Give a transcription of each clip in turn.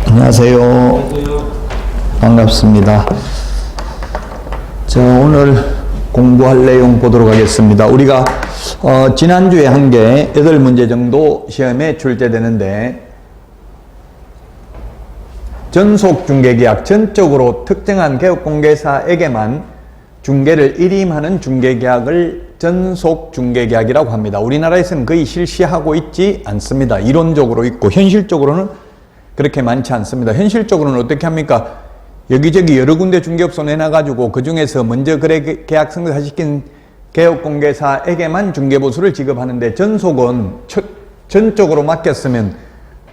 안녕하세요. 안녕하세요. 반갑습니다. 자, 오늘 공부할 내용 보도록 하겠습니다. 우리가 지난주에 한 게 8문제 정도 시험에 출제되는데, 전속중개계약, 전적으로 특정한 개업공개사에게만 중개를 일임하는 중개계약을 전속중개계약이라고 합니다. 우리나라에서는 거의 실시하고 있지 않습니다. 이론적으로 있고 현실적으로는 그렇게 많지 않습니다. 현실적으로는 어떻게 합니까? 여기저기 여러 군데 중개업소 내놔가지고 그 중에서 먼저 거래계약 성사시킨 개업공개사에게만 중개보수를 지급하는데, 전속은 전적으로 맡겼으면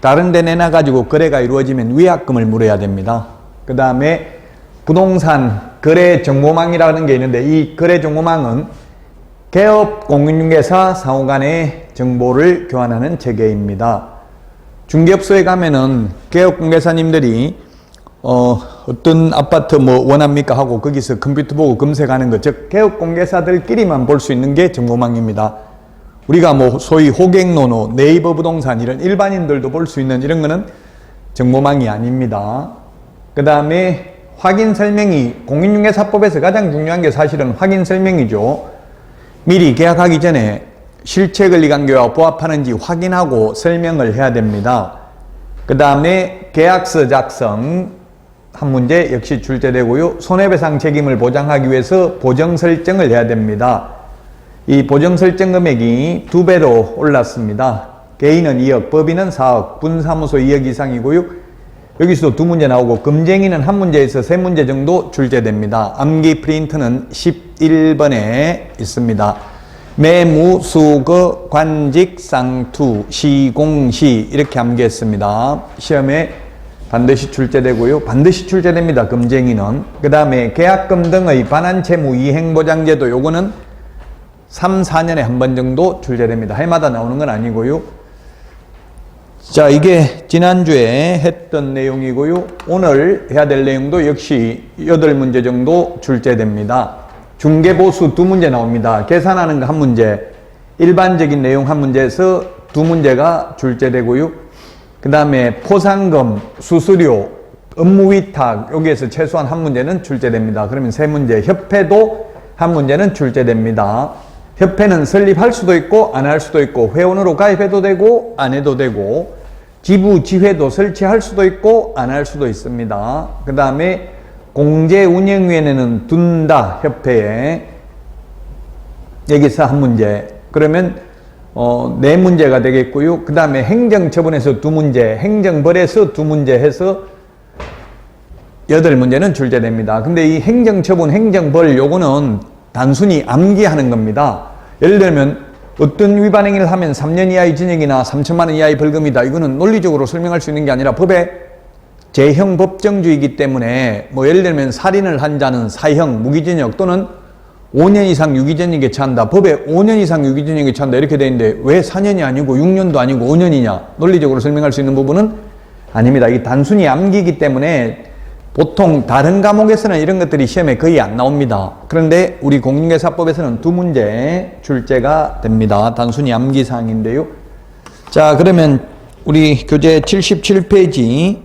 다른 데 내놔가지고 거래가 이루어지면 위약금을 물어야 됩니다. 그 다음에 부동산 거래정보망이라는 게 있는데, 이 거래정보망은 개업공인중개사 상호 간의 정보를 교환하는 체계입니다. 중개업소에 가면은 개업공개사님들이 어떤 아파트 뭐 원합니까 하고 거기서 컴퓨터 보고 검색하는 것, 즉 개업공개사들끼리만 볼 수 있는 게 정보망입니다. 우리가 뭐 소위 호갱노노, 네이버 부동산 이런 일반인들도 볼 수 있는 이런 거는 정보망이 아닙니다. 그 다음에 확인설명이, 공인중개사법에서 가장 중요한 게 사실은 확인설명이죠. 미리 계약하기 전에 실체 권리관계와 부합하는지 확인하고 설명을 해야 됩니다. 그 다음에 계약서 작성 한 문제 역시 출제되고요. 손해배상 책임을 보장하기 위해서 보정 설정을 해야 됩니다. 이 보정 설정 금액이 2배로 올랐습니다. 개인은 2억, 법인은 4억, 분사무소 2억 이상이고요. 여기서도 2문제 나오고, 금쟁이는 1문제에서 3문제 정도 출제됩니다. 암기 프린트는 11번에 있습니다. 매무, 수거, 관직, 쌍투, 시공시 이렇게 암기했습니다. 시험에 반드시 출제되고요. 반드시 출제됩니다. 금쟁이는. 그 다음에 계약금 등의 반환채무 이행보장제도, 요거는 3, 4년에 한 번 정도 출제됩니다. 해마다 나오는 건 아니고요. 자, 이게 지난주에 했던 내용이고요. 오늘 해야 될 내용도 역시 8문제 정도 출제됩니다. 중개보수 2문제 나옵니다. 계산하는 거 1문제, 일반적인 내용 1문제에서 2문제가 출제되고요. 그 다음에 포상금, 수수료, 업무위탁, 여기에서 최소한 1문제는 출제됩니다. 그러면 3문제, 협회도 1문제는 출제됩니다. 협회는 설립할 수도 있고 안 할 수도 있고, 회원으로 가입해도 되고 안 해도 되고, 지부지회도 설치할 수도 있고 안 할 수도 있습니다. 그 다음에 공제운영위원회는 둔다, 협회에. 여기서 1문제. 그러면 4문제가 되겠고요. 그 다음에 행정처분에서 2문제, 행정벌에서 2문제 해서 8문제는 출제됩니다. 근데 이 행정처분, 행정벌 요거는 단순히 암기하는 겁니다. 예를 들면 어떤 위반 행위를 하면 3년 이하의 징역이나 3천만 원 이하의 벌금이다. 이거는 논리적으로 설명할 수 있는 게 아니라 법의 제형 법정주의이기 때문에, 뭐 예를 들면 살인을 한 자는 사형, 무기징역 또는 5년 이상 유기징역에 처한다. 법에 5년 이상 유기징역에 처한다 이렇게 되어 있는데 왜 4년이 아니고 6년도 아니고 5년이냐? 논리적으로 설명할 수 있는 부분은 아닙니다. 이게 단순히 암기이기 때문에 보통 다른 과목에서는 이런 것들이 시험에 거의 안 나옵니다. 그런데 우리 공인중개사법에서는 2문제 출제가 됩니다. 단순히 암기사항인데요. 자, 그러면 우리 교재 77페이지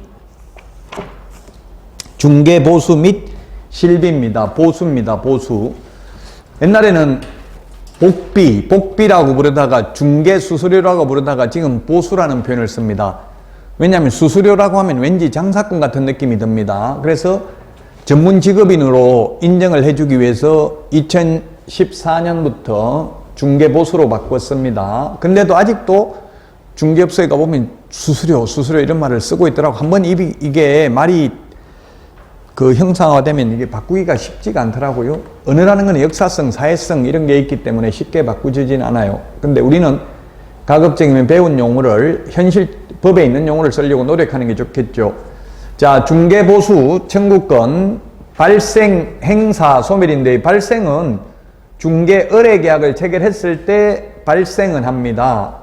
중개보수 및 실비입니다. 보수입니다. 보수. 옛날에는 복비라고 부르다가 중개수수료라고 부르다가 지금 보수라는 표현을 씁니다. 왜냐하면 수수료라고 하면 왠지 장사꾼 같은 느낌이 듭니다. 그래서 전문 직업인으로 인정을 해주기 위해서 2014년부터 중개보수로 바꿨습니다. 근데도 아직도 중개업소에 가보면 수수료 이런 말을 쓰고 있더라고. 한번 이게 말이 그 형상화되면 이게 바꾸기가 쉽지가 않더라고요. 언어라는 건 역사성, 사회성 이런 게 있기 때문에 쉽게 바꾸지진 않아요. 근데 우리는 가급적이면 배운 용어를 현실 법에 있는 용어를 쓰려고 노력하는 게 좋겠죠. 자, 중개보수 청구권 발생 행사 소멸인데, 발생은 중개 의뢰 계약을 체결했을 때 발생은 합니다.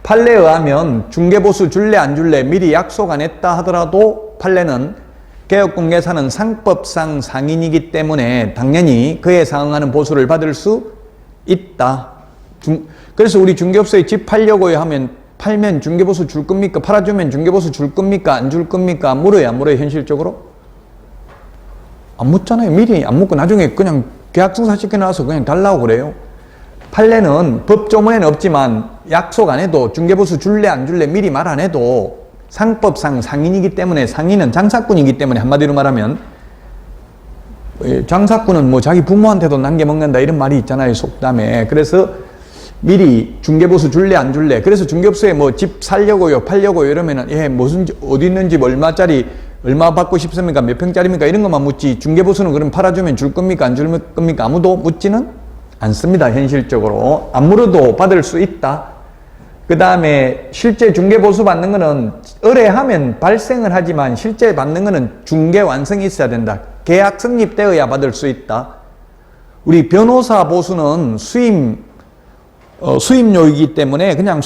판례에 의하면 중개보수 줄래 안 줄래 미리 약속 안 했다 하더라도 판례는 개업공개사는 상법상 상인이기 때문에 당연히 그에 상응하는 보수를 받을 수 있다. 그래서 우리 중개업소에 집 팔려고 하면 팔면 중개보수 줄 겁니까? 팔아주면 중개보수 줄 겁니까? 안 줄 겁니까? 안 물어요? 안 물어요? 현실적으로? 안 묻잖아요. 미리 안 묻고 나중에 그냥 계약 성사시켜 놔서 그냥 달라고 그래요. 판례는 법조문에는 없지만 약속 안 해도 중개보수 줄래 안 줄래 미리 말 안 해도 상법상 상인이기 때문에, 상인은 장사꾼이기 때문에, 한마디로 말하면 장사꾼은 뭐 자기 부모한테도 남겨먹는다 이런 말이 있잖아요, 속담에. 그래서 미리 중개보수 줄래 안 줄래. 그래서 중개업소에 뭐 집 살려고요 팔려고요 이러면은 무슨 어디 있는 집 얼마짜리 얼마 받고 싶습니까? 몇 평짜리입니까? 이런 것만 묻지, 중개보수는 그럼 팔아주면 줄 겁니까? 안 줄 겁니까? 아무도 묻지는 않습니다. 현실적으로. 안 물어도 받을 수 있다. 그 다음에 실제 중개보수 받는 거는 의뢰하면 발생을 하지만 실제 받는 거는 중개 완성이 있어야 된다. 계약 성립되어야 받을 수 있다. 우리 변호사 보수는 수임료이기 때문에 그냥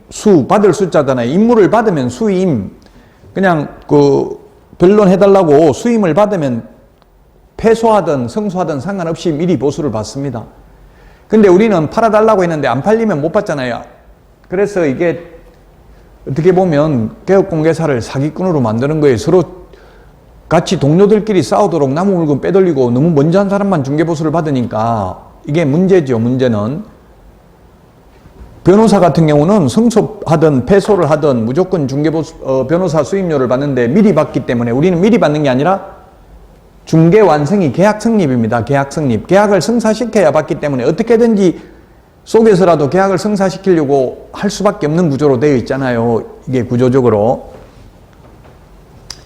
수 받을 숫자잖아요. 임무를 받으면 수임, 그냥 변론 해달라고 수임을 받으면 패소하든 성소하든 상관없이 미리 보수를 받습니다. 근데 우리는 팔아달라고 했는데 안 팔리면 못 받잖아요. 그래서 이게 어떻게 보면 개업공개사를 사기꾼으로 만드는 거예요. 서로 같이 동료들끼리 싸우도록 남의 물건 빼돌리고 너무 먼저 한 사람만 중개보수를 받으니까 이게 문제죠. 문제는 변호사 같은 경우는 성소하든 패소를 하든 무조건 중개보수 변호사 수임료를 받는데 미리 받기 때문에 우리는 미리 받는 게 아니라 중개 완성이 계약 성립입니다. 계약 성립. 계약을 성사시켜야 받기 때문에 어떻게든지 속에서라도 계약을 성사시키려고 할 수밖에 없는 구조로 되어 있잖아요. 이게 구조적으로.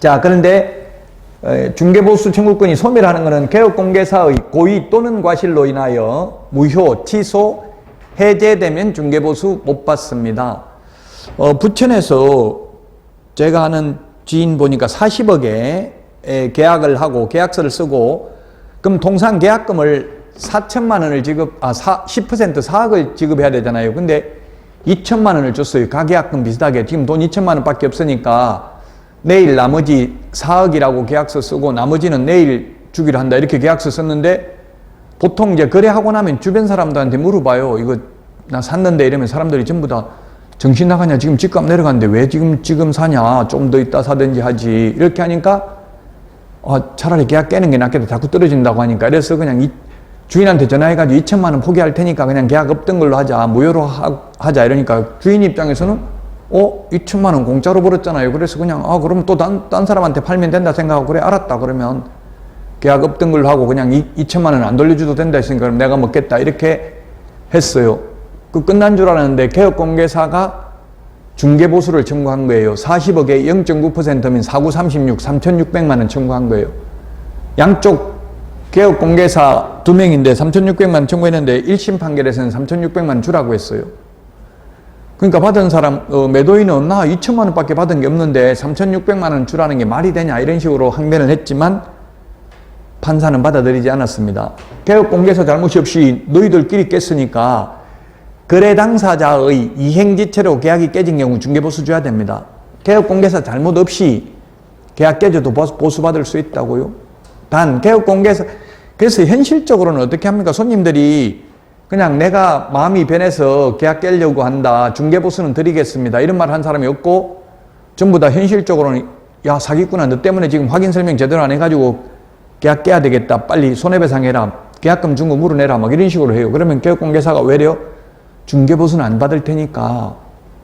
자, 그런데 중개보수 청구권이 소멸하는 것은 개업공개사의 고의 또는 과실로 인하여 무효, 취소, 해제되면 중개보수 못 받습니다. 부천에서 제가 아는 지인 보니까 40억에 계약을 하고 계약서를 쓰고 그럼 통상 계약금을 4천만 원을 10% 4억을 지급해야 되잖아요. 근데 2천만 원을 줬어요. 가계약금 비슷하게. 지금 돈 2천만 원밖에 없으니까 내일 나머지 4억이라고 계약서 쓰고 나머지는 내일 주기로 한다. 이렇게 계약서 썼는데 보통 이제 거래하고 나면 주변 사람들한테 물어봐요. 이거 나 샀는데 이러면 사람들이 전부 다 정신 나가냐? 지금 집값 내려갔는데 왜 지금 사냐? 좀 더 있다 사든지 하지. 이렇게 하니까 차라리 계약 깨는 게 낫겠다. 자꾸 떨어진다고 하니까. 그래서 그냥 주인한테 전화해가지고 2천만 원 포기할 테니까 그냥 계약 없던 걸로 하자. 무효로 하자. 이러니까 주인 입장에서는 2천만 원 공짜로 벌었잖아요. 그래서 그냥 그럼 또 딴 사람한테 팔면 된다 생각하고 그래 알았다. 그러면 계약 없던 걸로 하고 그냥 2천만 원 안 돌려줘도 된다 했으니까 그럼 내가 먹겠다. 이렇게 했어요. 끝난 줄 알았는데 개업공개사가 중개보수를 청구한 거예요. 40억에 0.9%면 4936, 3,600만 원 청구한 거예요. 양쪽 개업공개사 2명인데 3,600만 원 청구했는데 1심 판결에서는 3,600만 원 주라고 했어요. 그러니까 받은 사람, 매도인은 나 2천만 원밖에 받은 게 없는데 3,600만 원 주라는 게 말이 되냐 이런 식으로 항변을 했지만 판사는 받아들이지 않았습니다. 개업공개사 잘못이 없이 너희들끼리 깼으니까 거래 당사자의 이행지체로 계약이 깨진 경우 중개보수 줘야 됩니다. 개업공개사 잘못 없이 계약 깨져도 보수받을 수 있다고요. 단 개업공개사, 그래서 현실적으로는 어떻게 합니까? 손님들이 그냥 내가 마음이 변해서 계약 깨려고 한다. 중개보수는 드리겠습니다. 이런 말 한 사람이 없고 전부 다 현실적으로는 야 사기꾼아 너 때문에 지금 확인 설명 제대로 안 해가지고 계약 깨야 되겠다. 빨리 손해배상 해라. 계약금 준 거 물어내라. 막 이런 식으로 해요. 그러면 개업공개사가 외려 중개보수는 안 받을 테니까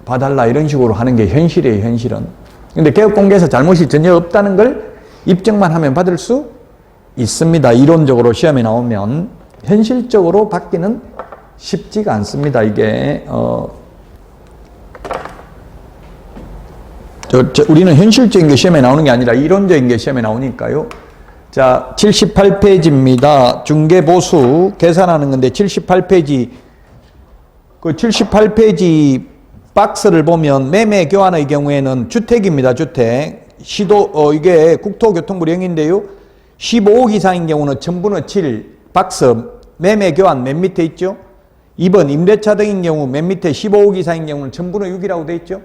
봐달라 이런 식으로 하는 게 현실이에요. 현실은. 근데 개업공개사 잘못이 전혀 없다는 걸 입증만 하면 받을 수 있습니다. 이론적으로 시험에 나오면. 현실적으로 받기는 쉽지가 않습니다. 이게 우리는 현실적인 게 시험에 나오는 게 아니라 이론적인 게 시험에 나오니까요. 자, 78페이지입니다. 중개보수 계산하는 건데 78페이지 그 78페이지 박스를 보면 매매 교환의 경우에는 주택입니다. 주택. 이게 국토교통부 령인데요. 15억 이상인 경우는 첨부는 7 박스 매매 교환 맨 밑에 있죠. 2번 임대차 등인 경우 맨 밑에 15억 이상인 경우는 첨부는 6이라고 돼 있죠.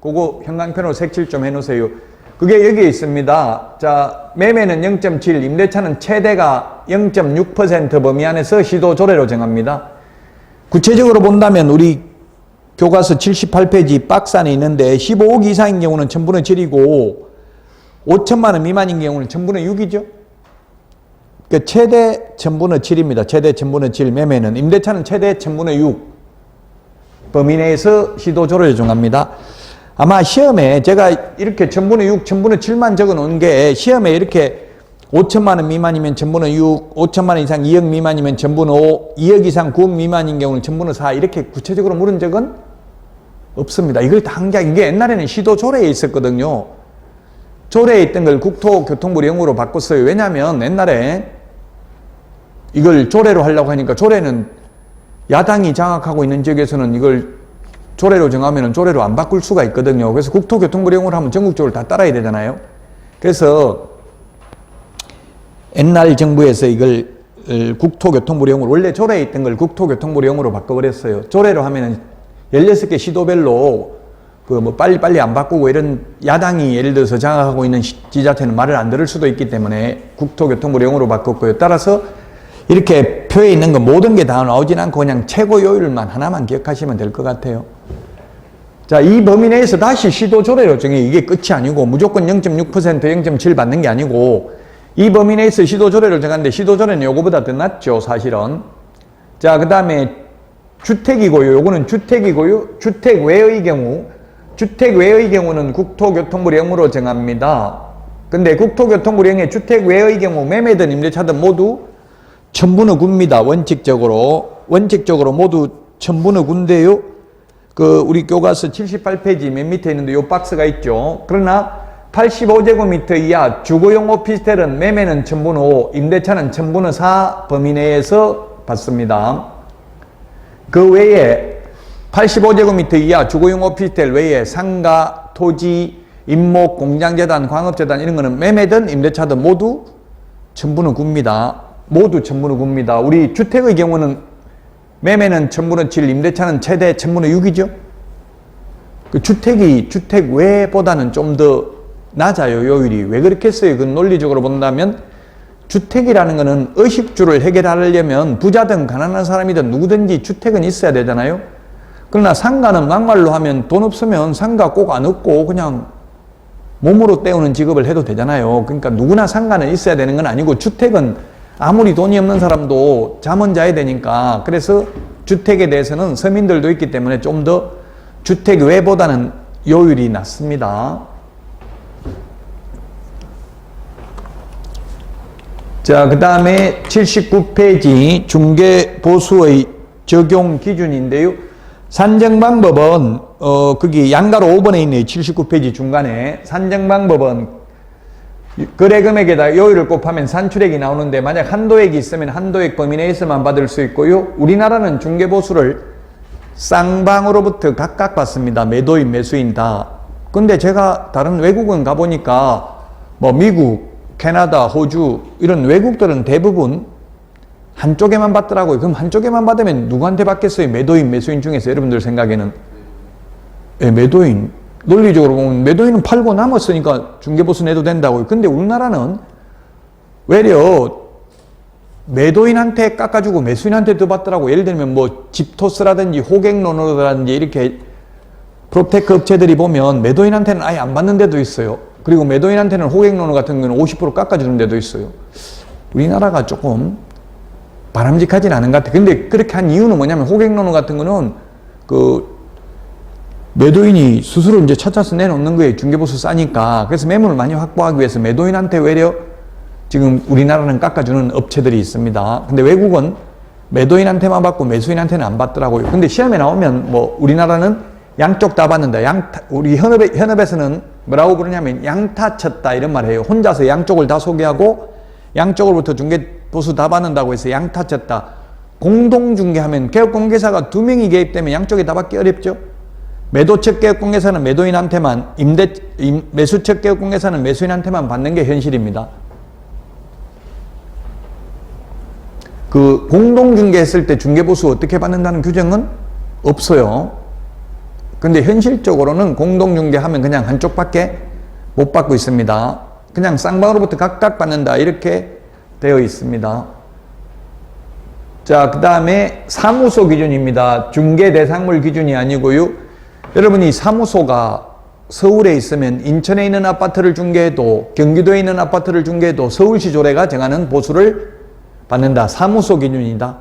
그거 형광펜으로 색칠 좀 해놓으세요. 그게 여기에 있습니다. 자, 매매는 0.7, 임대차는 최대가 0.6% 범위 안에서 시도 조례로 정합니다. 구체적으로 본다면 우리 교과서 78페이지 박스 안에 있는데 15억 이상인 경우는 천분의 7이고 5천만 원 미만인 경우는 천분의 6이죠. 그러니까 최대 천분의 7입니다. 최대 천분의 7 매매는. 임대차는 최대 천분의 6. 범위 내에서 시도 조례를 정합니다. 아마 시험에 제가 이렇게 천분의 6, 천분의 7만 적어 놓은 게 시험에 이렇게 5천만 원 미만이면 천분의 6, 5천만 원 이상 2억 미만이면 천분의 5, 2억 이상 9억 미만인 경우는 천분의 4 이렇게 구체적으로 물은 적은 없습니다. 이걸 당장 이게 옛날에는 시도 조례에 있었거든요. 조례에 있던 걸 국토교통부령으로 바꿨어요. 왜냐하면 옛날에 이걸 조례로 하려고 하니까 조례는 야당이 장악하고 있는 지역에서는 이걸 조례로 정하면 조례로 안 바꿀 수가 있거든요. 그래서 국토교통부령으로 하면 전국적으로 다 따라야 되잖아요. 그래서 옛날 정부에서 이걸 국토교통부령으로 원래 조례에 있던 걸 국토교통부령으로 바꿔버렸어요. 조례로 하면은 16개 시도별로 그 뭐 빨리 안 바꾸고 이런 야당이 예를 들어서 장악하고 있는 지자체는 말을 안 들을 수도 있기 때문에 국토교통부령으로 바꿨고요. 따라서 이렇게 표에 있는 거 모든 게 다 나오진 않고 그냥 최고 요율만 하나만 기억하시면 될 것 같아요. 자, 이 범위 내에서 다시 시도 조례로 정해. 이게 끝이 아니고 무조건 0.6%, 0.7 받는 게 아니고 이 범위 내에서 시도 조례를 정하는데 시도 조례는 요거보다 더 낮죠, 사실은. 자, 그 다음에 주택이고요. 요거는 주택이고요. 주택 외의 경우는 국토교통부령으로 정합니다. 근데 국토교통부령에 주택 외의 경우 매매든 임대차든 모두 천분의 9입니다. 원칙적으로 모두 천분의 9인데요. 그 우리 교과서 78페이지 맨 밑에 있는데 요 박스가 있죠. 그러나 85제곱미터 이하 주거용 오피스텔은 매매는 천분의 5, 임대차는 천분의 4 범위 내에서 받습니다. 그 외에 85제곱미터 이하 주거용 오피스텔 외에 상가, 토지, 임목, 공장재단, 광업재단 이런 거는 매매든 임대차든 모두 천분의 9입니다. 모두 천분의 9입니다. 우리 주택의 경우는 매매는 천분의 7, 임대차는 최대 천분의 6이죠. 그 주택 외보다는 좀 더 낮아요, 요율이. 왜 그렇게 했어요? 그 논리적으로 본다면 주택이라는 거는 의식주를 해결하려면 부자든 가난한 사람이든 누구든지 주택은 있어야 되잖아요. 그러나 상가는 막말로 하면 돈 없으면 상가 꼭 안 얻고 그냥 몸으로 때우는 직업을 해도 되잖아요. 그러니까 누구나 상가는 있어야 되는 건 아니고 주택은 아무리 돈이 없는 사람도 잠은 자야 되니까 그래서 주택에 대해서는 서민들도 있기 때문에 좀 더 주택 외보다는 요율이 낮습니다. 자, 그 다음에 79페이지 중개보수의 적용 기준인데요. 산정 방법은 거기 양가로 5번에 있네요. 79페이지 중간에. 산정 방법은 거래금액에다 요율을 곱하면 산출액이 나오는데 만약 한도액이 있으면 한도액 범위 내에서만 받을 수 있고요. 우리나라는 중개보수를 쌍방으로부터 각각 받습니다. 매도인, 매수인 다. 근데 제가 다른 외국은 가보니까 뭐 미국, 캐나다, 호주 이런 외국들은 대부분 한쪽에만 받더라고요. 그럼 한쪽에만 받으면 누구한테 받겠어요? 매도인, 매수인 중에서 여러분들 생각에는. 예, 매도인. 논리적으로 보면 매도인은 팔고 남았으니까 중개보수 내도 된다고요. 근데 우리나라는 외려 매도인한테 깎아주고 매수인한테 더 받더라고. 예를 들면 뭐 집토스라든지 호갱로너라든지 이렇게 프로테크 업체들이 보면 매도인한테는 아예 안 받는 데도 있어요. 그리고 매도인한테는 호갱로너 같은 경우는 50% 깎아주는 데도 있어요. 우리나라가 조금 바람직하진 않은 것 같아요. 근데 그렇게 한 이유는 뭐냐면 호갱로너 같은 거는 그 매도인이 스스로 이제 찾아서 내놓는 거예요. 중개보수 싸니까. 그래서 매물을 많이 확보하기 위해서 매도인한테 외려 지금 우리나라는 깎아주는 업체들이 있습니다. 근데 외국은 매도인한테만 받고 매수인한테는 안 받더라고요. 근데 시험에 나오면 뭐 우리나라는 양쪽 다 받는다. 우리 현업에서는 뭐라고 부르냐면 양타 쳤다 이런 말 해요. 혼자서 양쪽을 다 소개하고 양쪽으로부터 중개보수 다 받는다고 해서 양타 쳤다. 공동중개하면 개업공개사가 2명이 개입되면 양쪽에 다 받기 어렵죠. 매도측 개업공개사는 매도인한테만, 매수측 개업공개사는 매수인한테만 받는 게 현실입니다. 그 공동중개했을 때 중개보수 어떻게 받는다는 규정은 없어요. 근데 현실적으로는 공동중개하면 그냥 한쪽밖에 못 받고 있습니다. 그냥 쌍방으로부터 각각 받는다 이렇게 되어 있습니다. 자, 그 다음에 사무소 기준입니다. 중개대상물 기준이 아니고요. 여러분이 사무소가 서울에 있으면 인천에 있는 아파트를 중개해도 경기도에 있는 아파트를 중개해도 서울시 조례가 정하는 보수를 받는다. 사무소 기준이다.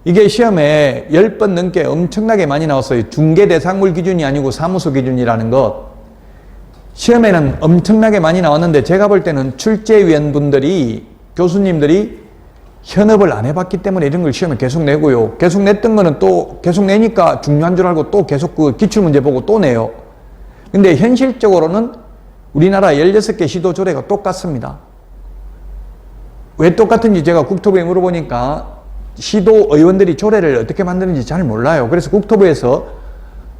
이게 시험에 10번 넘게 엄청나게 많이 나왔어요. 중개대상물 기준이 아니고 사무소 기준이라는 것. 시험에는 엄청나게 많이 나왔는데 제가 볼 때는 출제위원분들이, 교수님들이 현업을 안 해봤기 때문에 이런 걸 시험에 계속 내고요. 계속 냈던 거는 또 계속 내니까 중요한 줄 알고 또 계속 그 기출문제 보고 또 내요. 근데 현실적으로는 우리나라 16개 시도 조례가 똑같습니다. 왜 똑같은지 제가 국토부에 물어보니까 시도 의원들이 조례를 어떻게 만드는지 잘 몰라요. 그래서 국토부에서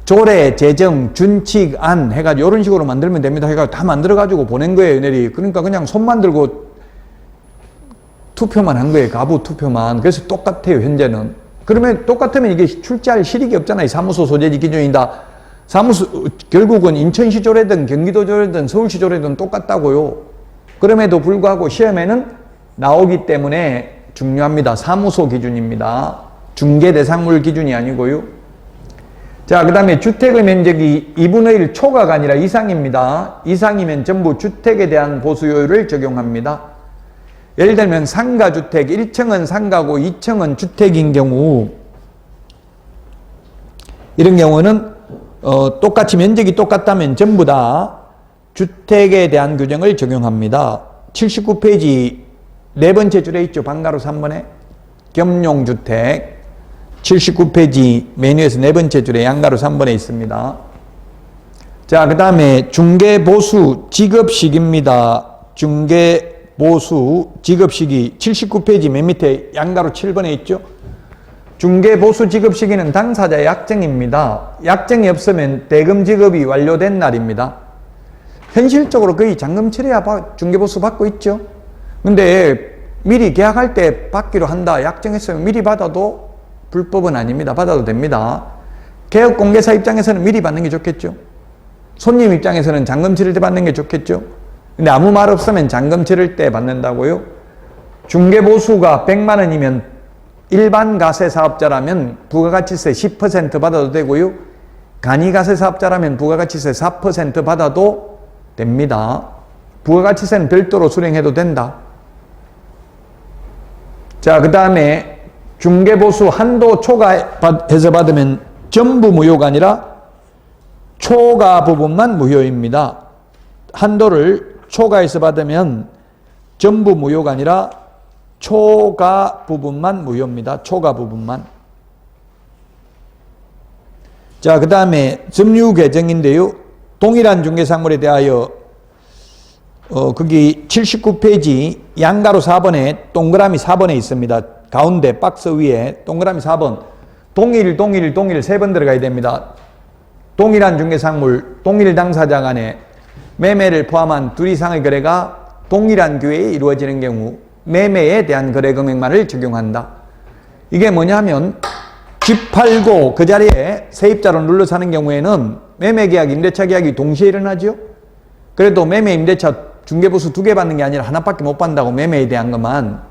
조례, 제정, 준칙안 해가지고 이런 식으로 만들면 됩니다 해가지고 다 만들어가지고 보낸 거예요, 얘네들이. 그러니까 그냥 손만 들고 투표만 한 거예요, 가부 투표만. 그래서 똑같아요, 현재는. 그러면 똑같으면 이게 출제할 실익이 없잖아요. 사무소 소재지 기준이다. 사무소, 결국은 인천시 조례든 경기도 조례든 서울시 조례든 똑같다고요. 그럼에도 불구하고 시험에는 나오기 때문에 중요합니다. 사무소 기준입니다. 중개대상물 기준이 아니고요. 자, 그 다음에 주택의 면적이 2분의 1 초과가 아니라 이상입니다. 이상이면 전부 주택에 대한 보수요율을 적용합니다. 예를 들면 상가주택, 1층은 상가고 2층은 주택인 경우, 이런 경우는 똑같이 면적이 똑같다면 전부 다 주택에 대한 규정을 적용합니다. 79페이지 네 번째 줄에 있죠. 방가로 3번에 겸용주택 79페이지 메뉴에서 네 번째 줄에 양가로 3번에 있습니다. 자, 그 다음에 중개보수 지급식입니다. 중개보수 지급식이 79페이지 맨 밑에 양가로 7번에 있죠. 중개보수 지급시기는 당사자의 약정입니다. 약정이 없으면 대금 지급이 완료된 날입니다. 현실적으로 거의 잔금 처리야 중개보수 받고 있죠. 근데 미리 계약할 때 받기로 한다. 약정했으면 미리 받아도 불법은 아닙니다. 받아도 됩니다. 개업공개사 입장에서는 미리 받는 게 좋겠죠. 손님 입장에서는 잔금 치를 때 받는 게 좋겠죠. 근데 아무 말 없으면 잔금 치를 때 받는다고요. 중개보수가 100만 원이면 일반 가세 사업자라면 부가가치세 10% 받아도 되고요. 간이가세 사업자라면 부가가치세 4% 받아도 됩니다. 부가가치세는 별도로 수령해도 된다. 자, 그 다음에 중개보수 한도 초과해서 받으면 전부 무효가 아니라 초과 부분만 무효입니다. 한도를 초과해서 받으면 전부 무효가 아니라 초과 부분만 무효입니다. 초과 부분만. 자, 그 다음에 점유 개정인데요. 동일한 중개상물에 대하여 거기 79페이지 양가로 4번에 동그라미 4번에 있습니다. 가운데 박스 위에 동그라미 4번. 동일 세 번 들어가야 됩니다. 동일한 중개상물, 동일 당사자 간에 매매를 포함한 둘 이상의 거래가 동일한 기회에 이루어지는 경우 매매에 대한 거래 금액만을 적용한다. 이게 뭐냐면 집 팔고 그 자리에 세입자로 눌러 사는 경우에는 매매계약, 임대차 계약이 동시에 일어나죠. 그래도 매매, 임대차 중개보수 2개 받는 게 아니라 하나밖에 못 받는다고 매매에 대한 것만.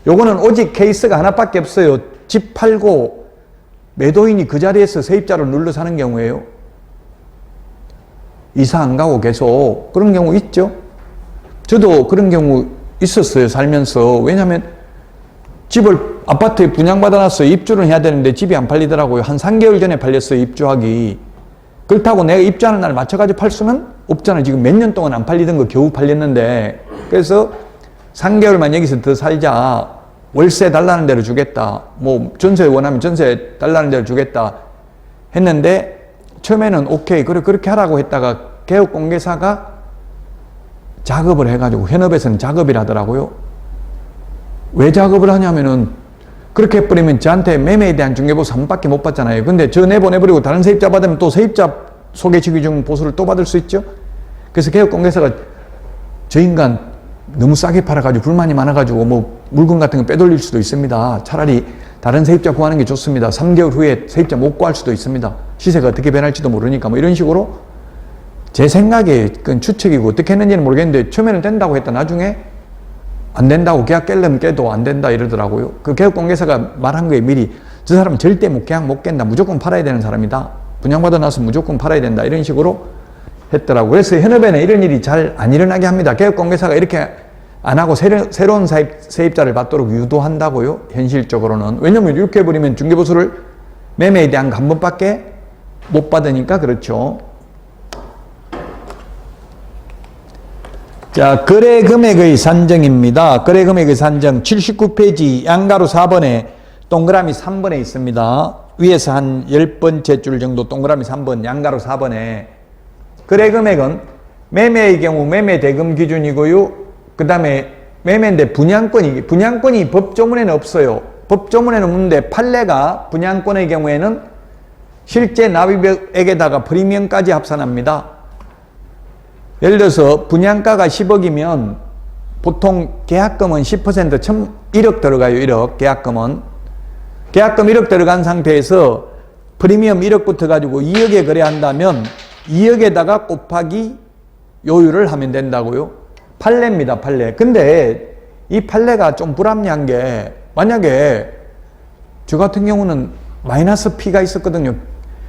요거는 오직 케이스가 하나밖에 없어요. 집 팔고 매도인이 그 자리에서 세입자로 눌러 사는 경우에요. 이사 안 가고 계속 그런 경우 있죠. 저도 그런 경우 있었어요, 살면서. 왜냐면 집을 아파트에 분양받아놨어요. 입주를 해야 되는데 집이 안 팔리더라고요. 한 3개월 전에 팔렸어요, 입주하기. 그렇다고 내가 입주하는 날 맞춰가지고 팔 수는 없잖아요. 지금 몇 년 동안 안 팔리던 거 겨우 팔렸는데. 그래서 3개월만 여기서 더 살자. 월세 달라는 대로 주겠다. 뭐 전세 원하면 전세 달라는 대로 주겠다 했는데 처음에는 오케이 그래 그렇게 하라고 했다가 개업공개사가 작업을 해가지고 현업에서는 작업을 하더라고요. 왜 작업을 하냐면은 그렇게 해버리면 저한테 매매에 대한 중개보수 한 번밖에 못 받잖아요. 근데 저 내보내버리고 다른 세입자 받으면 또 세입자 소개시기준 보수를 또 받을 수 있죠. 그래서 개업공개사가 저 인간 너무 싸게 팔아가지고 불만이 많아가지고 뭐 물건 같은 거 빼돌릴 수도 있습니다. 차라리 다른 세입자 구하는 게 좋습니다. 3개월 후에 세입자 못 구할 수도 있습니다. 시세가 어떻게 변할지도 모르니까 뭐 이런 식으로 제 생각에 그건 추측이고 어떻게 했는지는 모르겠는데 처음에는 된다고 했다 나중에 안 된다고 계약 깰려면 깨도 안 된다 이러더라고요. 그 개업공개사가 말한 거에 미리 저 사람은 절대 계약 못 깬다. 무조건 팔아야 되는 사람이다. 분양받아 나서 무조건 팔아야 된다. 이런 식으로 했더라고요. 그래서 현업에는 이런 일이 잘 안 일어나게 합니다. 개업공개사가 이렇게 안 하고 새로운 세입자를 받도록 유도한다고요. 현실적으로는. 왜냐면 이렇게 해버리면 중개보수를 매매에 대한 간번밖에 못 받으니까 그렇죠. 자, 거래금액의 산정입니다. 거래금액의 산정 79페이지 양가로 4번에 동그라미 3번에 있습니다. 위에서 한 10번째 줄 정도 동그라미 3번 양가로 4번에 거래금액은 매매의 경우 매매 대금 기준이고요. 그 다음에 매매인데 분양권이 법조문에는 없어요. 법조문에는 없는데 판례가 분양권의 경우에는 실제 납입액에다가 프리미엄까지 합산합니다. 예를 들어서 분양가가 10억이면 보통 계약금은 10% 1억 들어가요. 1억 계약금 1억 들어간 상태에서 프리미엄 1억부터 가지고 2억에 거래한다면 2억에다가 곱하기 요율을 하면 된다고요. 판례입니다. 판례. 근데 이 판례가 좀 불합리한 게 만약에 저 같은 경우는 마이너스 P가 있었거든요.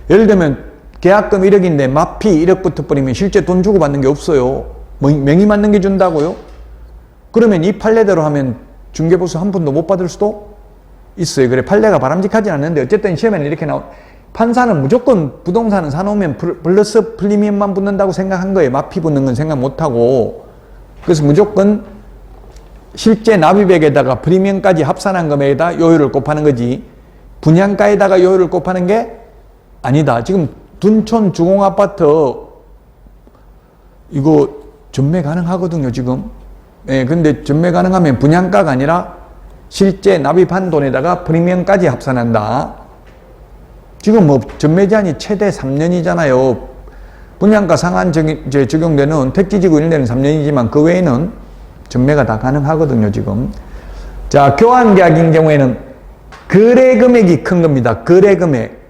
예를 들면 계약금 1억인데 마피 1억부터 뿌리면 실제 돈 주고 받는 게 없어요. 명의 맞는 게 준다고요? 그러면 이 판례대로 하면 중개보수 한 푼도 못 받을 수도 있어요. 그래 판례가 바람직하지 않는데 어쨌든 시험에는 이렇게 판사는 무조건 부동산은 사놓으면 플러스 프리미엄만 붙는다고 생각한 거예요. 마피 붙는 건 생각 못하고. 그래서 무조건 실제 납입액에다가 프리미엄까지 합산한 금액에다 요율을 곱하는 거지 분양가에다가 요율을 곱하는 게 아니다. 지금 둔촌 주공아파트 이거 전매 가능하거든요. 지금. 예, 근데 전매 가능하면 분양가가 아니라 실제 납입한 돈에다가 프리미엄까지 합산한다. 지금 뭐 전매 제한이 최대 3년이잖아요. 분양가 상한 적용되는 택지지구 1년은 3년이지만 그 외에는 전매가 다 가능하거든요. 지금. 자, 교환계약인 경우에는 거래 금액이 큰 겁니다. 거래 금액.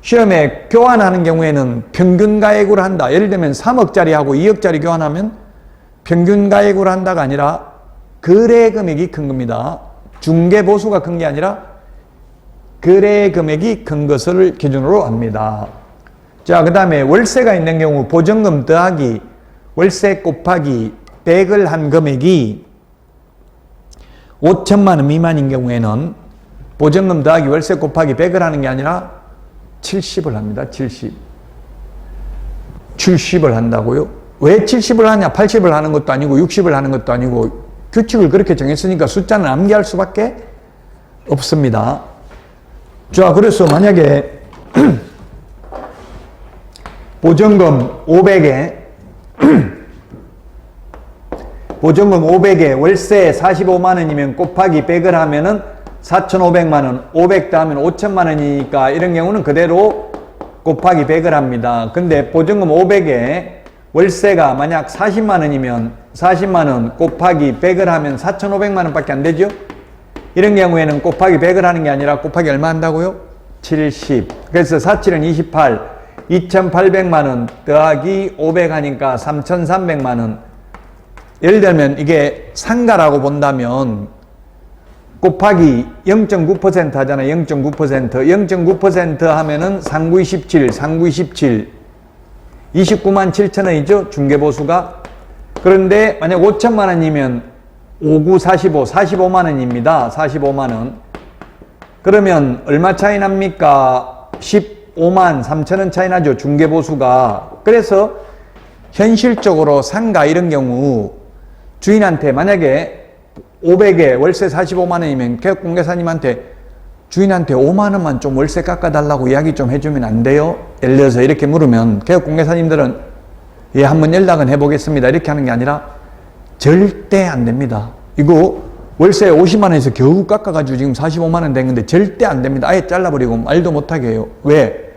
시험에 교환하는 경우에는 평균 가액으로 한다. 예를 들면 3억짜리 하고 2억짜리 교환하면 평균 가액으로 한다가 아니라 거래 금액이 큰 겁니다. 중개 보수가 큰 게 아니라 거래 금액이 큰 것을 기준으로 합니다. 자, 그 다음에 월세가 있는 경우 보증금 더하기 월세 곱하기 100을 한 금액이 5천만 원 미만인 경우에는 보증금 더하기 월세 곱하기 100을 하는 게 아니라 70을 합니다. 70을 한다고요? 왜 70을 하냐? 80을 하는 것도 아니고 60을 하는 것도 아니고 규칙을 그렇게 정했으니까 숫자는 암기할 수밖에 없습니다. 자, 그래서 만약에 보증금 500에 보증금 500에 월세 45만 원이면 곱하기 100을 하면은 4,500만 원, 500 더하면 5천만 원이니까 이런 경우는 그대로 곱하기 100을 합니다. 근데 보증금 500에 월세가 만약 40만 원이면 40만 원 곱하기 100을 하면 4,500만 원밖에 안 되죠? 이런 경우에는 곱하기 100을 하는 게 아니라 곱하기 얼마 한다고요? 70. 그래서 47은 28, 2,800만 원 더하기 500 하니까 3,300만 원. 예를 들면 이게 상가라고 본다면 곱하기 0.9% 하잖아요. 0.9%. 0.9% 하면은 39, 27, 39, 27. 29만 7천 원이죠. 중개보수가. 그런데 만약 5천만 원이면 59, 45, 45만 원입니다. 45만 원. 그러면 얼마 차이 납니까? 15만 3천 원 차이 나죠. 중개보수가. 그래서 현실적으로 상가 이런 경우 주인한테 만약에 500에 월세 45만 원이면 개업공개사님한테 주인한테 5만 원만 좀 월세 깎아달라고 이야기 좀 해주면 안 돼요? 예를 들어서 이렇게 물으면 개업공개사님들은 예, 한번 연락은 해보겠습니다. 이렇게 하는 게 아니라 절대 안 됩니다. 이거 월세 50만 원에서 겨우 깎아가지고 지금 45만 원 된 건데 절대 안 됩니다. 아예 잘라버리고 말도 못하게 해요. 왜?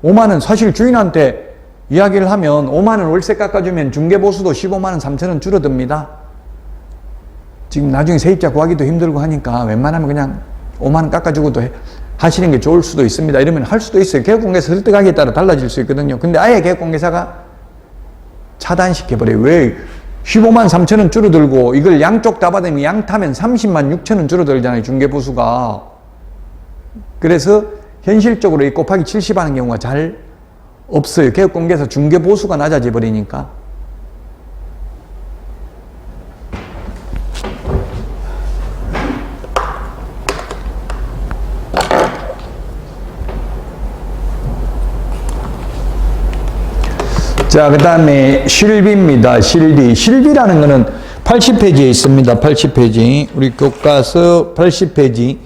5만 원 사실 주인한테 이야기를 하면 5만 원 월세 깎아주면 중개보수도 15만 원 3천 원 줄어듭니다. 지금 나중에 세입자 구하기도 힘들고 하니까 웬만하면 그냥 5만 원 깎아주고도 하시는 게 좋을 수도 있습니다. 이러면 할 수도 있어요. 개업공개사 설득하기에 따라 달라질 수 있거든요. 근데 아예 개업공개사가 차단시켜버려요. 왜? 15만 3천 원 줄어들고 이걸 양쪽 다 받으면 양타면 30만 6천 원 줄어들잖아요. 중개보수가. 그래서 현실적으로 이 곱하기 70 하는 경우가 잘 없어요. 개업공개에서 중개보수가 낮아져 버리니까. 자, 그 다음에 실비입니다. 실비라는 거는 80페이지에 있습니다. 80페이지. 우리 교과서 80페이지.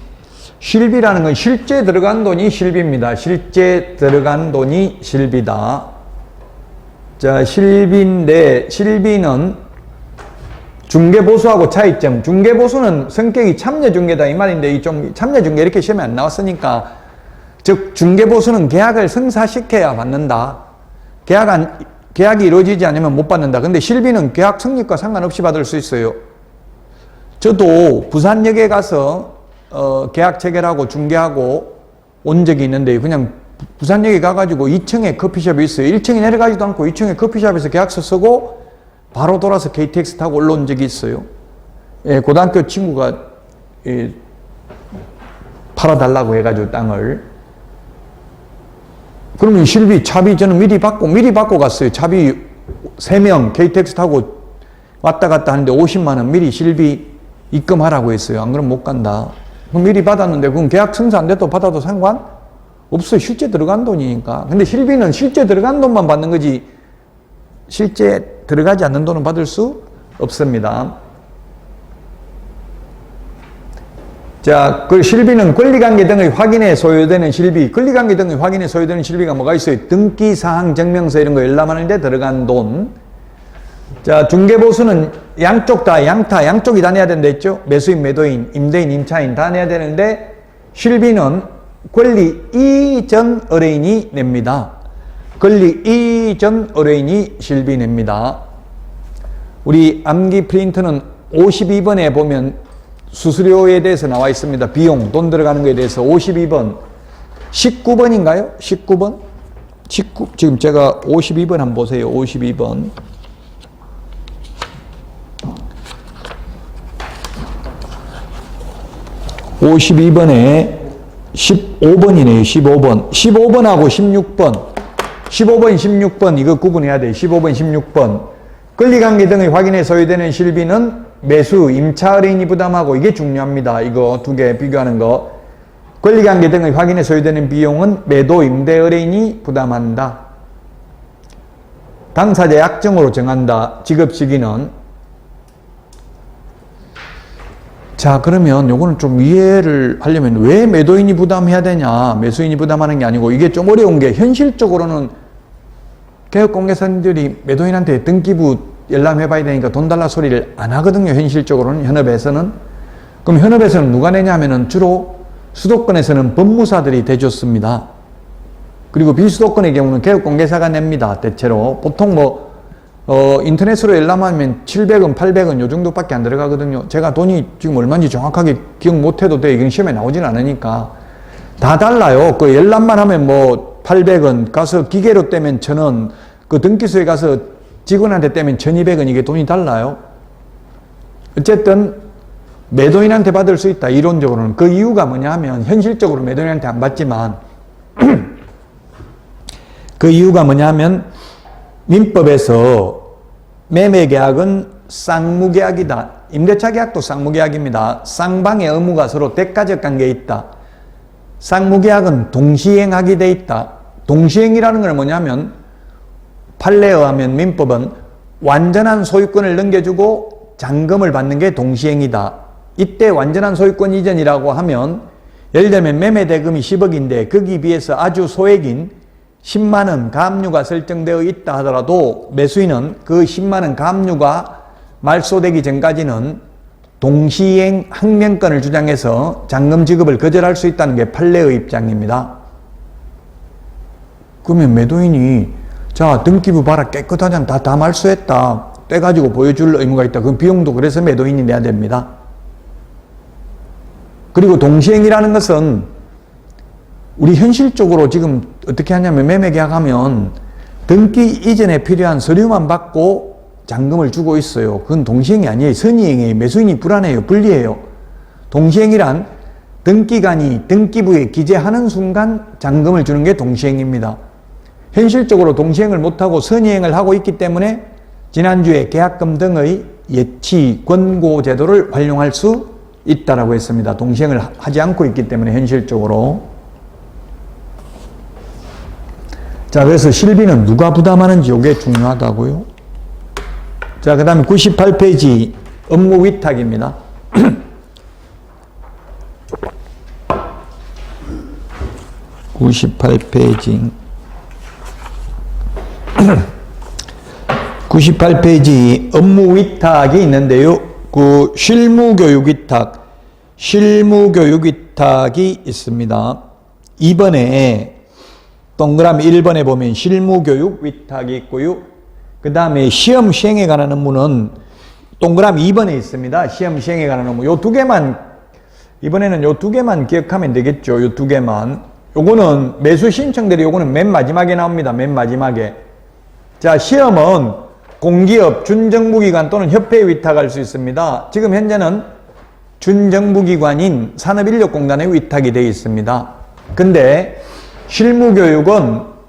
실비라는 건 실제 들어간 돈이 실비입니다. 실제 들어간 돈이 실비다. 자, 실비인데, 실비는 중개보수하고 차이점. 중개보수는 성격이 참여중개다 이 말인데, 이 좀 참여중개 이렇게 시험에 안 나왔으니까, 즉, 중개보수는 계약을 성사시켜야 받는다. 계약이 이루어지지 않으면 못 받는다. 근데 실비는 계약 성립과 상관없이 받을 수 있어요. 저도 부산역에 가서 계약 체결하고 중개하고 온 적이 있는데, 그냥 부산역에 가가지고 2층에 커피숍이 있어요. 1층에 내려가지도 않고 2층에 커피숍에서 계약서 쓰고 바로 돌아서 KTX 타고 올라온 적이 있어요. 예, 고등학교 친구가 팔아달라고 해가지고 땅을. 그러면 실비, 차비 저는 미리 받고 갔어요. 차비 3명 KTX 타고 왔다 갔다 하는데 50만 원 미리 실비 입금하라고 했어요. 안 그러면 못 간다. 그럼 미리 받았는데 그럼 계약 성사 안 돼도 받아도 상관? 없어요. 실제 들어간 돈이니까. 근데 실비는 실제 들어간 돈만 받는 거지 실제 들어가지 않는 돈은 받을 수 없습니다. 자, 그 실비는 권리관계 등의 확인에 소요되는 실비. 권리관계 등의 확인에 소요되는 실비가 뭐가 있어요? 등기사항 증명서 이런 거 열람하는데 들어간 돈. 자, 중개보수는 양쪽 다 양쪽이 다 내야 된다 했죠? 매수인, 매도인, 임대인, 임차인 다 내야 되는데 실비는 권리 이전 의뢰인이 냅니다. 권리 이전 의뢰인이 실비 냅니다. 우리 암기 프린트는 52번에 보면 수수료에 대해서 나와 있습니다. 비용, 돈 들어가는 거에 대해서 52번. 19번인가요? 19번? 지금 제가 52번 한번 보세요. 52번. 52번에 15번이네요. 15번. 15번하고 16번. 15번, 16번 이거 구분해야 돼요. 15번, 16번. 권리관계 등의 확인에 소요되는 실비는 매수, 임차 의뢰인이 부담하고 이게 중요합니다. 이거 두 개 비교하는 거. 권리관계 등의 확인에 소요되는 비용은 매도, 임대 의뢰인이 부담한다. 당사자 약정으로 정한다. 지급 시기는. 자, 그러면 요거는 좀 이해를 하려면 왜 매도인이 부담해야 되냐, 매수인이 부담하는 게 아니고 이게 좀 어려운 게 현실적으로는 개업공개사님들이 매도인한테 등기부 열람해봐야 되니까 돈 달라 소리를 안 하거든요. 현실적으로는 현업에서는. 그럼 현업에서는 누가 내냐 하면은 주로 수도권에서는 법무사들이 대줬습니다. 그리고 비수도권의 경우는 개업공개사가 냅니다. 대체로 보통 인터넷으로 열람하면 700원, 800원 요 정도밖에 안 들어가거든요. 제가 돈이 지금 얼마인지 정확하게 기억 못해도 돼. 이건 시험에 나오진 않으니까. 다 달라요. 그 열람만 하면 800원, 가서 기계로 떼면 1000원, 그 등기소에 가서 직원한테 떼면 1200원, 이게 돈이 달라요. 어쨌든 매도인한테 받을 수 있다. 이론적으로는. 그 이유가 뭐냐 하면 현실적으로 매도인한테 안 받지만 그 이유가 뭐냐 하면 민법에서 매매계약은 쌍무계약이다. 임대차 계약도 쌍무계약입니다. 쌍방의 의무가 서로 대가적 관계에 있다. 쌍무계약은 동시행하게 돼 있다. 동시행이라는 건 뭐냐면 판례에 의하면 민법은 완전한 소유권을 넘겨주고 잔금을 받는 게 동시행이다. 이때 완전한 소유권 이전이라고 하면 예를 들면 매매대금이 10억인데 거기에 비해서 아주 소액인 10만원 가압류가 설정되어 있다 하더라도 매수인은 그 10만원 가압류가 말소되기 전까지는 동시행 항명권을 주장해서 잔금 지급을 거절할 수 있다는 게 판례의 입장입니다. 그러면 매도인이 자, 등기부 봐라, 깨끗하잖아, 다 말소했다, 떼가지고 보여줄 의무가 있다. 그럼 비용도 그래서 매도인이 내야 됩니다. 그리고 동시행이라는 것은 우리 현실적으로 지금 어떻게 하냐면 매매계약하면 등기 이전에 필요한 서류만 받고 잔금을 주고 있어요. 그건 동시행이 아니에요. 선의행이에요. 매수인이 불안해요. 불리해요. 동시행이란 등기관이 등기부에 기재하는 순간 잔금을 주는 게 동시행입니다. 현실적으로 동시행을 못하고 선의행을 하고 있기 때문에 지난주에 계약금 등의 예치, 권고 제도를 활용할 수 있다라고 했습니다. 동시행을 하지 않고 있기 때문에 현실적으로. 자, 그래서 실비는 누가 부담하는지 이게 중요하다고요. 자, 그 다음에 98페이지 업무 위탁입니다. 98페이지 98페이지 업무 위탁이 있는데요. 그 실무교육 위탁이 있습니다. 2번에 동그라미 1번에 보면 실무교육 위탁이 있고요. 그 다음에 시험 시행에 관한 업무는 동그라미 2번에 있습니다. 시험 시행에 관한 업무. 요 두 개만, 이번에는 요 두 개만 기억하면 되겠죠. 요 두 개만. 요거는 매수 신청들이 요거는 맨 마지막에 나옵니다. 맨 마지막에. 자, 시험은 공기업, 준정부기관 또는 협회에 위탁할 수 있습니다. 지금 현재는 준정부기관인 산업인력공단에 위탁이 되어 있습니다. 근데 실무교육은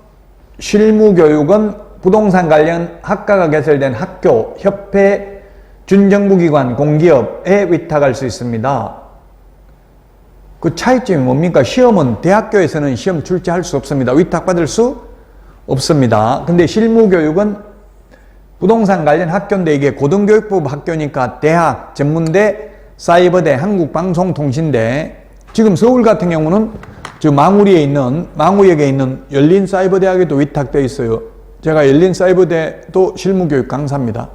부동산 관련 학과가 개설된 학교, 협회, 준정부기관, 공기업에 위탁할 수 있습니다. 그 차이점이 뭡니까? 시험은 대학교에서는 시험 출제할 수 없습니다. 위탁받을 수 없습니다. 근데 실무교육은 부동산 관련 학교인데 이게 고등교육부 학교니까 대학, 전문대, 사이버대, 한국방송통신대. 지금 서울 같은 경우는 저 망우리역에 있는 열린사이버대학에도 위탁되어 있어요. 제가 열린사이버대도 실무교육 강사입니다.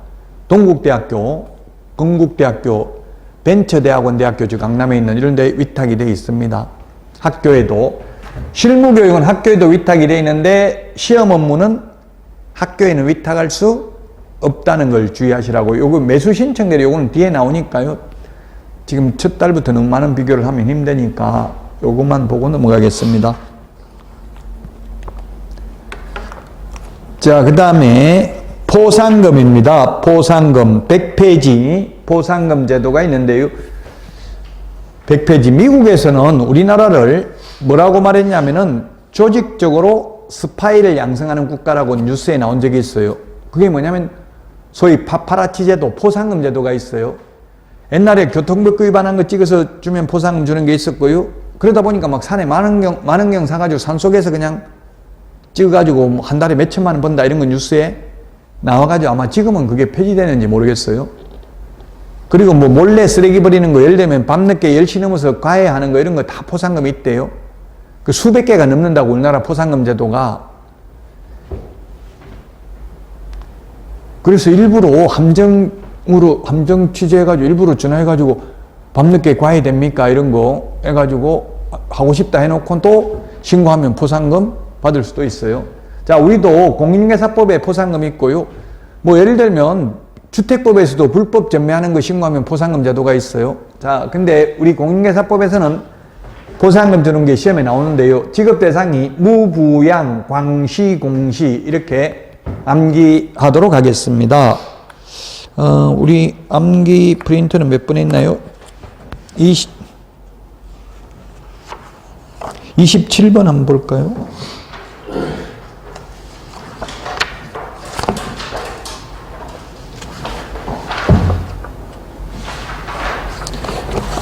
동국대학교, 건국대학교, 벤처대학원 대학교, 즉 강남에 있는 이런 데 위탁이 되어 있습니다. 학교에도. 실무교육은 학교에도 위탁이 되어 있는데 시험 업무는 학교에는 위탁할 수 없다는 걸 주의하시라고. 요거 매수 신청들이 요거는 뒤에 나오니까요. 지금 첫 달부터 너무 많은 비교를 하면 힘드니까 요것만 보고 넘어가겠습니다. 자, 그 다음에 포상금입니다. 포상금 100페이지 포상금 제도가 있는데요. 100페이지 미국에서는 우리나라를 뭐라고 말했냐면은 조직적으로 스파이를 양성하는 국가라고 뉴스에 나온 적이 있어요. 그게 뭐냐면 소위 파파라치 제도, 포상금 제도가 있어요. 옛날에 교통법규 위반한 거 찍어서 주면 포상금 주는 게 있었고요. 그러다 보니까 막 산에 만원경 사가지고 산속에서 그냥 찍어가지고 뭐 한 달에 몇 천만 원 번다 이런 거 뉴스에 나와가지고 아마 지금은 그게 폐지되는지 모르겠어요. 그리고 뭐 몰래 쓰레기 버리는 거, 예를 들면 밤늦게 10시 넘어서 과외하는 거 이런 거 다 포상금이 있대요. 그 수백 개가 넘는다고 우리나라 포상금 제도가. 그래서 일부러 함정 취재해가지고 일부러 전화해가지고 밤늦게 과외됩니까? 이런 거 해가지고 하고 싶다 해놓고 또 신고하면 포상금 받을 수도 있어요. 자, 우리도 공인중개사법에 포상금이 있고요. 뭐 예를 들면 주택법에서도 불법 전매하는 거 신고하면 포상금 제도가 있어요. 자, 근데 우리 공인중개사법에서는 포상금 주는 게 시험에 나오는데요. 직업 대상이 무부양, 광시, 공시 이렇게 암기하도록 하겠습니다. 우리 암기 프린트는 몇 번 했나요? 27번 한번 볼까요?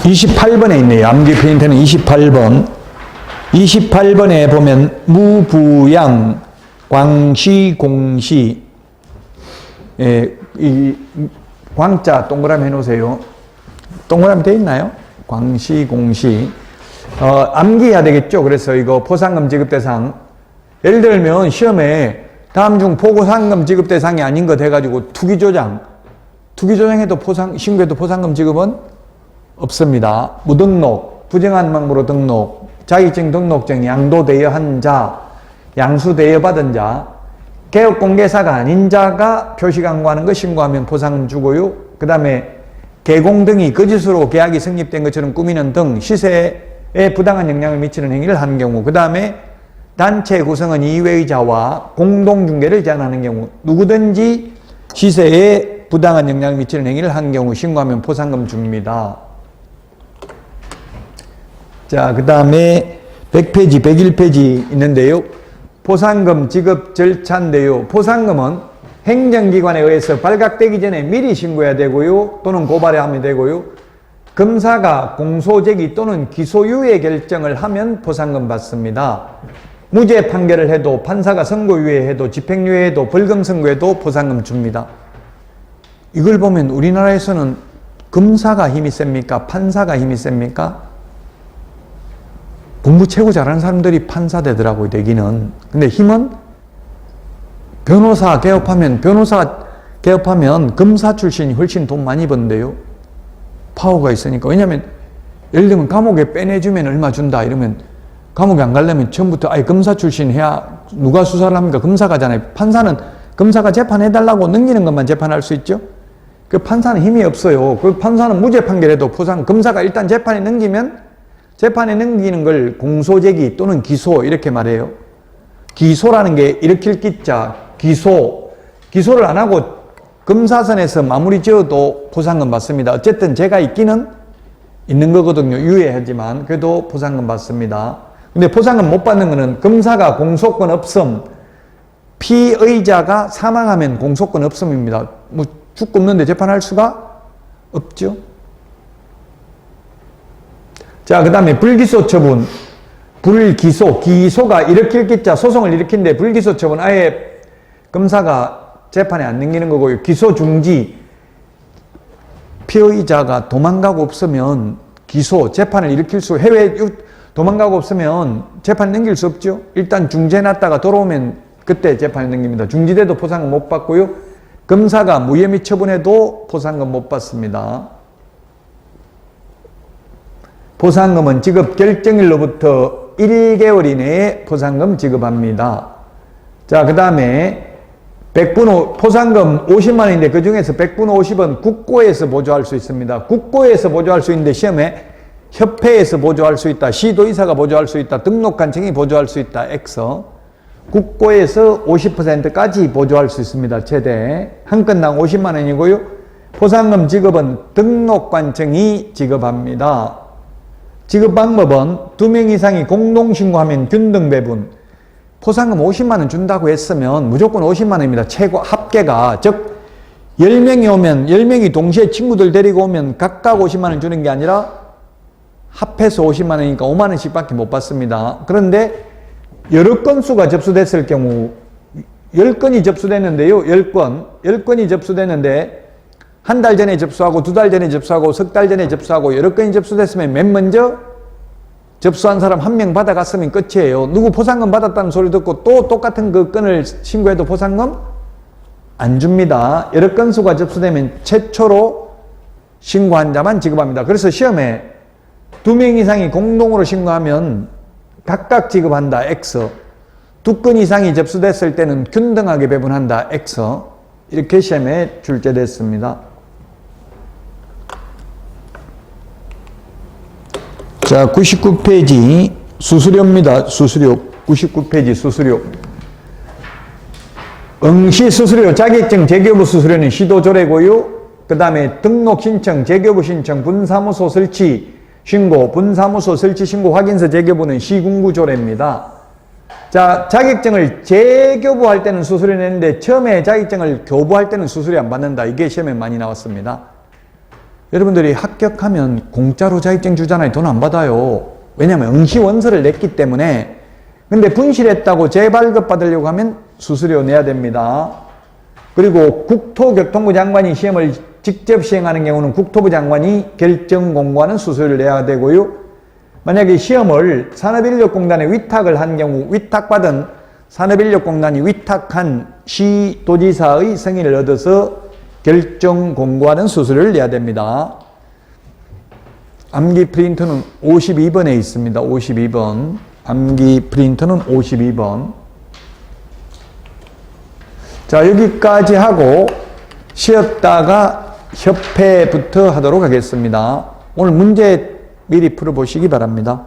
(28번에) 있네요. 암기 프린트는 28번. 28번에 보면 무부양, 광시, 공시. 예, 이 광자 동그라미 해놓으세요. 동그라미 돼 있나요? 광시, 공시. 암기해야 되겠죠. 그래서 이거 포상금 지급 대상. 예를 들면 시험에 다음 중 포상금 지급 대상이 아닌 것 해가지고 투기조장해도 신고해도 포상금 지급은 없습니다. 무등록, 부정한 방법으로 등록, 자격증 등록증 양도대여한 자, 양수대여받은 자, 개업공개사가 아닌 자가 표시광고하는 거 신고하면 포상금 주고요. 그 다음에 개공 등이 거짓으로 계약이 성립된 것처럼 꾸미는 등 시세에 부당한 영향을 미치는 행위를 하는 경우, 그 다음에 단체 구성원 이외의 자와 공동중개를 제한하는 경우, 누구든지 시세에 부당한 영향을 미치는 행위를 한 경우 신고하면 포상금 줍니다. 자, 그 다음에 100페이지, 101페이지 있는데요. 포상금 지급 절차인데요. 포상금은 행정기관에 의해서 발각되기 전에 미리 신고해야 되고요. 또는 고발해야 하면 되고요. 검사가 공소제기 또는 기소유예 결정을 하면 포상금 받습니다. 무죄 판결을 해도 판사가 선고유예해도 집행유예해도 벌금 선고해도 포상금 줍니다. 이걸 보면 우리나라에서는 검사가 힘이 셉니까? 판사가 힘이 셉니까? 공부 최고 잘하는 사람들이 판사 되더라고요, 되기는. 근데 힘은 변호사 개업하면 검사 출신이 훨씬 돈 많이 번대요. 파워가 있으니까. 왜냐면 예를 들면 감옥에 빼내주면 얼마 준다 이러면 감옥에 안 가려면 처음부터 검사 출신 해야 누가 수사를 합니까? 검사가잖아요. 판사는 검사가 재판해달라고 넘기는 것만 재판할 수 있죠. 그 판사는 힘이 없어요. 그 판사는 무죄 판결해도 검사가 일단 재판에 넘기면 재판에 넘기는 걸 공소제기 또는 기소 이렇게 말해요. 기소라는 게 일으킬 기자, 기소를 안 하고 검사선에서 마무리 지어도 포상금 받습니다. 어쨌든 죄가 있기는 있는 거거든요. 유예하지만 그래도 포상금 받습니다. 근데 포상금 못 받는 거는 검사가 공소권 없음, 피의자가 사망하면 공소권 없음입니다. 뭐 죽고 없는데 재판할 수가 없죠. 자, 그 다음에 불기소 처분. 기소가 일으킬 기자, 소송을 일으킨데 불기소 처분 아예 검사가 재판에 안 넘기는 거고요. 기소 중지. 피의자가 도망가고 없으면 재판을 일으킬 해외 도망가고 없으면 재판 넘길 수 없죠. 일단 중재해놨다가 돌아오면 그때 재판에 넘깁니다. 중지돼도 포상금 못 받고요. 검사가 무혐의 처분해도 포상금 못 받습니다. 포상금은 지급 결정일로부터 1개월 이내에 포상금 지급합니다. 자, 그 다음에 포상금 50만 원인데 그 중에서 100분 50원 국고에서 보조할 수 있습니다. 국고에서 보조할 수 있는데 시험에 협회에서 보조할 수 있다. 시도의사가 보조할 수 있다. 등록관청이 보조할 수 있다. X. 국고에서 50%까지 보조할 수 있습니다. 최대. 한 건당 50만 원이고요. 포상금 지급은 등록관청이 지급합니다. 지급 방법은 2명 이상이 공동신고하면 균등배분. 포상금 50만 원 준다고 했으면 무조건 50만 원입니다. 최고 합계가. 즉 10명이 오면 10명이 동시에 친구들 데리고 오면 각각 50만 원 주는 게 아니라 합해서 50만 원이니까 5만 원씩 밖에 못 받습니다. 그런데 여러 건수가 접수됐을 경우 10건이 접수됐는데요. 10건이 접수됐는데 한 달 전에 접수하고 2달 전에 접수하고 석 달 전에 접수하고 여러 건이 접수됐으면 맨 먼저 접수한 사람 1명 받아갔으면 끝이에요. 누구 포상금 받았다는 소리 듣고 또 똑같은 그 건을 신고해도 포상금 안 줍니다. 여러 건수가 접수되면 최초로 신고한 자만 지급합니다. 그래서 시험에 2명 이상이 공동으로 신고하면 각각 지급한다. X. 2건 이상이 접수됐을 때는 균등하게 배분한다. X. 이렇게 시험에 출제됐습니다. 자, 99페이지 수수료입니다. 수수료. 99페이지 수수료. 응시 수수료, 자격증 재교부 수수료는 시도조례고요. 그 다음에 등록 신청, 재교부 신청, 분사무소 설치 신고, 분사무소 설치 신고 확인서 재교부는 시군구조례입니다. 자, 자격증을 재교부할 때는 수수료 내는데 처음에 자격증을 교부할 때는 수수료 안 받는다. 이게 시험에 많이 나왔습니다. 여러분들이 합격하면 공짜로 자격증 주잖아요. 돈 안 받아요. 왜냐하면 응시 원서를 냈기 때문에. 근데 분실했다고 재발급 받으려고 하면 수수료 내야 됩니다. 그리고 국토교통부 장관이 시험을 직접 시행하는 경우는 국토부 장관이 결정 공고하는 수수료를 내야 되고요. 만약에 시험을 산업인력공단에 위탁을 한 경우 위탁받은 산업인력공단이 위탁한 시도지사의 승인을 얻어서 결정 공고하는 수수료를 내야 됩니다. 암기 프린터는 52번에 있습니다. 52번. 암기 프린터는 52번. 자, 여기까지 하고 쉬었다가 협회부터 하도록 하겠습니다. 오늘 문제 미리 풀어보시기 바랍니다.